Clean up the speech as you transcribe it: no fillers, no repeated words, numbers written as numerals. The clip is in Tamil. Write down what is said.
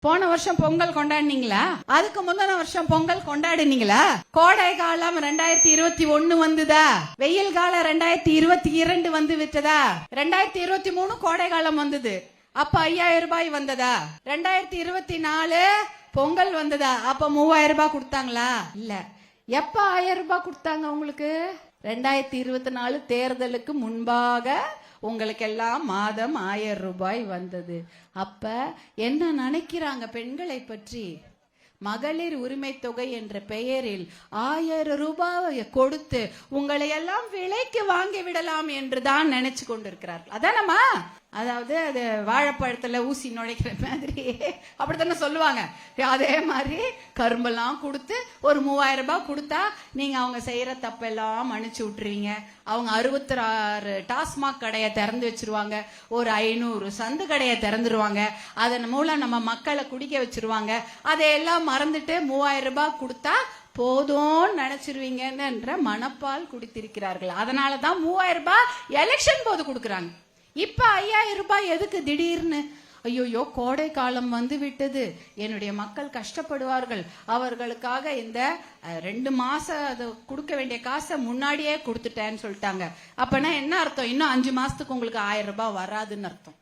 போன வருஷம் பொங்கல் கொண்டாடினீங்களா? அதுக்கு முந்தின வருஷம் பொங்கல் கொண்டாடினீங்களா? கோடை காலம் 2021 வந்துதா? வெயில் காலம் 2022 வந்து விட்டதா? 2023 கோடை காலம் வந்தது, அப்ப 5000 ரூபாய் வந்ததா? 2024 பொங்கல் வந்ததா? அப்ப 3000 ரூபாய் கொடுத்தாங்களா? இல்ல. எப்ப 1000 ரூபாய் கொடுத்தாங்க உங்களுக்கு? 2024 தேர்தலுக்கு முன்பாக உங்களுக்கு எல்லாம் மாதம் 1000 ரூபாய் வந்தது. அப்ப என்ன நினைக்கிறாங்க பெண்களை பற்றி? மகளிர் உரிமை தொகை என்ற பெயரில் 1000 ரூபாயை கொடுத்து உங்களை எல்லாம் விலைக்கு வாங்கி விடலாம் என்று தான் நினைச்சு கொண்டிருக்கிறார்கள். அதானம்மா? அதாவது அது வாழைப்பழத்துல ஊசி நுழைக்கிற மாதிரி அப்படித்தானே சொல்லுவாங்க. அதே மாதிரி கரும்பெல்லாம் கொடுத்து ஒரு 3000 ரூபாய் கொடுத்தா நீங்க அவங்க செய்யற தப்பெல்லாம் மன்னிச்சு விட்டுருவீங்க. அவங்க 66 டாஸ்மாக் கடையை திறந்து வச்சிருவாங்க, ஒரு 500 சந்து கடையை திறந்துருவாங்க, அதன் மூலம் நம்ம மக்களை குடிக்க வச்சிருவாங்க. அதையெல்லாம் மறந்துட்டு 3000 ரூபாய் கொடுத்தா போதும் நினைச்சிருவீங்கன்ற மனப்பால் குடித்திருக்கிறார்கள். அதனாலதான் 3000 ரூபாய் எலெக்ஷன் போது கொடுக்கறாங்க. இப்ப 5000 ரூபாய் எதுக்கு திடீர்னு? ஐயோ, கோடை காலம் வந்து விட்டது, என்னுடைய மக்கள் கஷ்டப்படுவார்கள், அவர்களுக்காக இந்த 2 மாசம் அது கொடுக்க வேண்டிய காசை முன்னாடியே கொடுத்துட்டேன்னு சொல்லிட்டாங்க. அப்பனா என்ன அர்த்தம்? இன்னும் 5 மாசத்துக்கு உங்களுக்கு 1000 ரூபாய் வராதுன்னு அர்த்தம்.